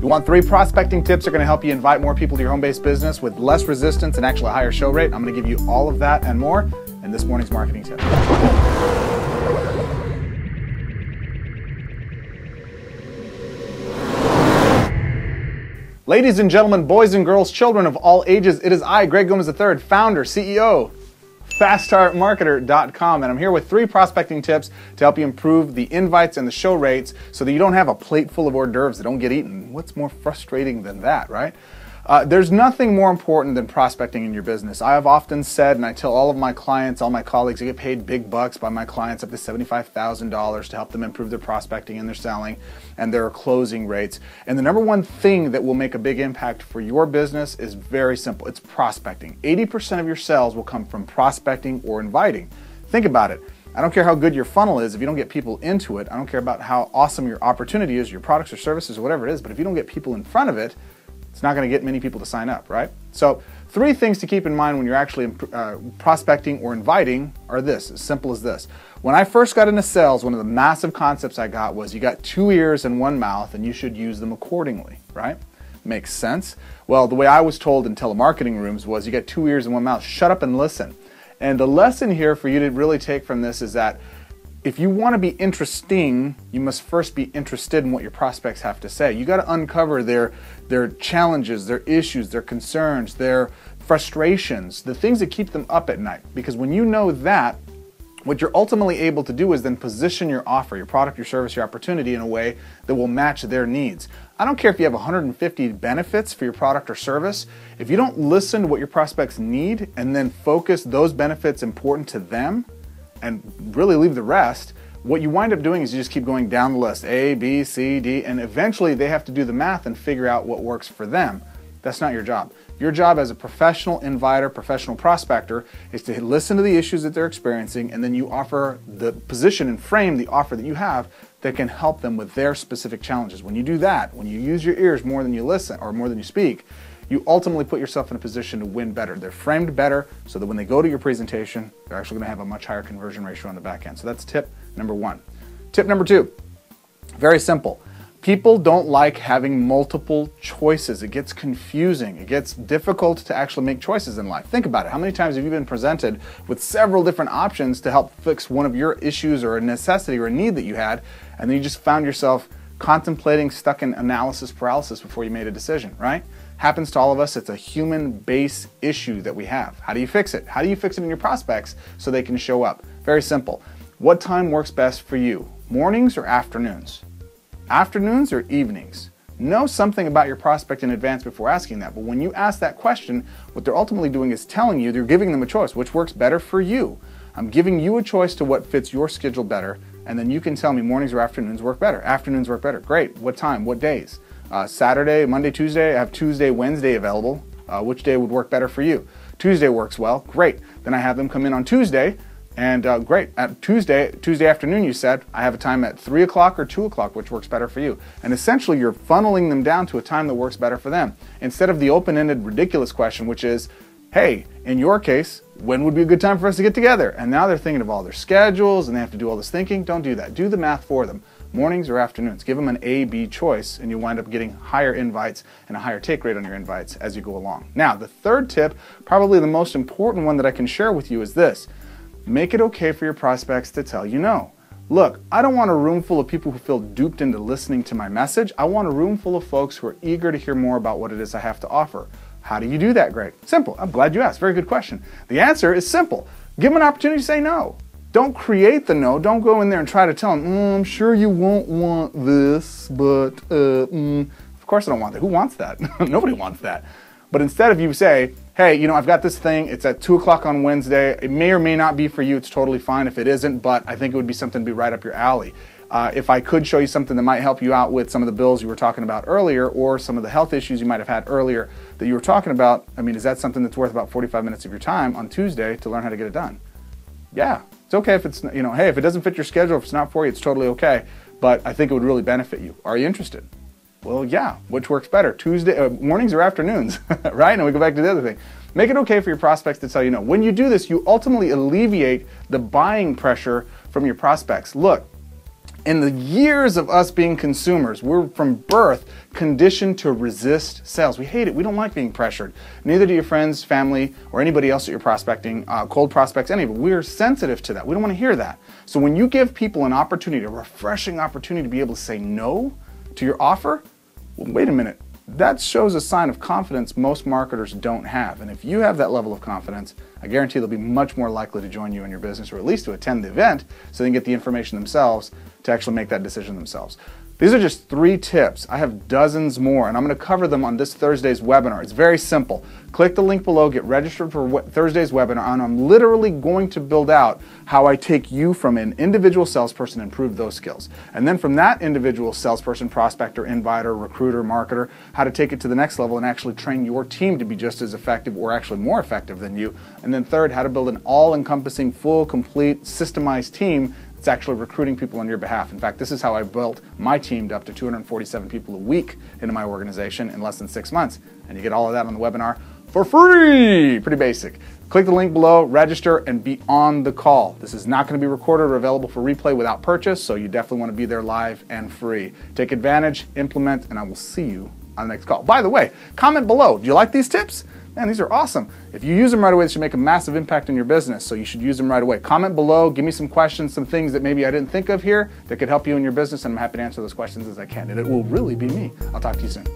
You want 3 prospecting tips that are going to help you invite more people to your home-based business with less resistance and actually a higher show rate? I'm going to give you all of that and more in this morning's marketing tip. Ladies and gentlemen, boys and girls, children of all ages, it is I, Greg Gomez III, founder, CEO, FastStartMarketer.com, and I'm here with 3 prospecting tips to help you improve the invites and the show rates so that you don't have a plate full of hors d'oeuvres that don't get eaten. What's more frustrating than that, right? There's nothing more important than prospecting in your business. I have often said, and I tell all of my clients, all my colleagues, I get paid big bucks by my clients, up to $75,000 to help them improve their prospecting and their selling and their closing rates. And the number one thing that will make a big impact for your business is very simple. It's prospecting. 80% of your sales will come from prospecting or inviting. Think about it. I don't care how good your funnel is if you don't get people into it. I don't care about how awesome your opportunity is, your products or services or whatever it is, but if you don't get people in front of it, it's not going to get many people to sign up, right? So 3 things to keep in mind when you're actually prospecting or inviting are this, as simple as this. When I first got into sales, one of the massive concepts I got was you got 2 ears and 1 mouth and you should use them accordingly, right? Makes sense? Well, the way I was told in telemarketing rooms was you got 2 ears and 1 mouth, shut up and listen. And the lesson here for you to really take from this is that if you want to be interesting, you must first be interested in what your prospects have to say. You got to uncover their challenges, their issues, their concerns, their frustrations, the things that keep them up at night. Because when you know that, what you're ultimately able to do is then position your offer, your product, your service, your opportunity in a way that will match their needs. I don't care if you have 150 benefits for your product or service. If you don't listen to what your prospects need and then focus those benefits important to them, and really leave the rest, what you wind up doing is you just keep going down the list, A, B, C, D, and eventually they have to do the math and figure out what works for them. That's not your job. Your job as a professional inviter, professional prospector, is to listen to the issues that they're experiencing, and then you offer the position and frame the offer that you have that can help them with their specific challenges. When you do that, when you use your ears more than you listen or more than you speak, you ultimately put yourself in a position to win better. They're framed better so that when they go to your presentation, they're actually going to have a much higher conversion ratio on the back end. So that's tip number 1. Tip number 2, very simple. People don't like having multiple choices. It gets confusing. It gets difficult to actually make choices in life. Think about it. How many times have you been presented with several different options to help fix one of your issues or a necessity or a need that you had, and then you just found yourself contemplating, stuck in analysis paralysis before you made a decision, right? Happens to all of us. It's a human base issue that we have. How do you fix it? How do you fix it in your prospects so they can show up? Very simple. What time works best for you? Mornings or afternoons? Afternoons or evenings? Know something about your prospect in advance before asking that. But when you ask that question, what they're ultimately doing is telling you, they're giving them a choice. Which works better for you? I'm giving you a choice to what fits your schedule better, and then you can tell me mornings or afternoons work better. Afternoons work better. Great. What time? What days? Saturday, Monday, Tuesday. I have Tuesday, Wednesday available. Which day would work better for you? Tuesday works well. Great. Then I have them come in on Tuesday, and great. At Tuesday afternoon, you said, I have a time at 3 o'clock or 2 o'clock, which works better for you. And essentially, you're funneling them down to a time that works better for them, instead of the open-ended, ridiculous question, which is, hey, in your case, when would be a good time for us to get together? And now they're thinking of all their schedules, and they have to do all this thinking. Don't do that. Do the math for them. Mornings or afternoons. Give them an A, B choice, and you wind up getting higher invites and a higher take rate on your invites as you go along. Now, the third tip, probably the most important one that I can share with you, is this. Make it okay for your prospects to tell you no. Look, I don't want a room full of people who feel duped into listening to my message. I want a room full of folks who are eager to hear more about what it is I have to offer. How do you do that, Greg? Simple. I'm glad you asked. Very good question. The answer is simple. Give them an opportunity to say no. Don't create the no. Don't go in there and try to tell them, I'm sure you won't want this, but of course I don't want that. Who wants that? Nobody wants that. But instead of you say, hey, you know, I've got this thing. It's at 2 o'clock on Wednesday. It may or may not be for you. It's totally fine if it isn't, but I think it would be something to be right up your alley. If I could show you something that might help you out with some of the bills you were talking about earlier, or some of the health issues you might have had earlier that you were talking about, I mean, is that something that's worth about 45 minutes of your time on Tuesday to learn how to get it done? Yeah. It's okay if it's, you know, hey, if it doesn't fit your schedule, if it's not for you, it's totally okay. But I think it would really benefit you. Are you interested? Well, yeah. Which works better, Tuesday mornings or afternoons, right? And we go back to the other thing. Make it okay for your prospects to tell you no. When you do this, you ultimately alleviate the buying pressure from your prospects. Look, In the years of us being consumers, we're from birth conditioned to resist sales. We hate it. We don't like being pressured. Neither do your friends, family, or anybody else that you're prospecting, cold prospects, any of it. We're sensitive to that. We don't want to hear that. So when you give people an opportunity, a refreshing opportunity to be able to say no to your offer, well, wait a minute. That shows a sign of confidence most marketers don't have. And if you have that level of confidence, I guarantee they'll be much more likely to join you in your business, or at least to attend the event so they can get the information themselves to actually make that decision themselves. These are just 3 tips. I have dozens more, and I'm going to cover them on this Thursday's webinar. It's very simple. Click the link below, get registered for Thursday's webinar, and I'm literally going to build out how I take you from an individual salesperson and improve those skills. And then from that individual salesperson, prospector, inviter, recruiter, marketer, how to take it to the next level and actually train your team to be just as effective or actually more effective than you. And then third, how to build an all-encompassing, full, complete, systemized team it's actually recruiting people on your behalf. In fact, this is how I built my team to up to 247 people a week into my organization in less than 6 months. And you get all of that on the webinar for free. Pretty basic. Click the link below, register, and be on the call. This is not going to be recorded or available for replay without purchase, so you definitely want to be there live and free. Take advantage, implement, and I will see you on the next call. By the way, comment below. Do you like these tips? Man, these are awesome. If you use them right away, they should make a massive impact in your business, so you should use them right away. Comment below, give me some questions, some things that maybe I didn't think of here that could help you in your business, and I'm happy to answer those questions as I can, and it will really be me. I'll talk to you soon.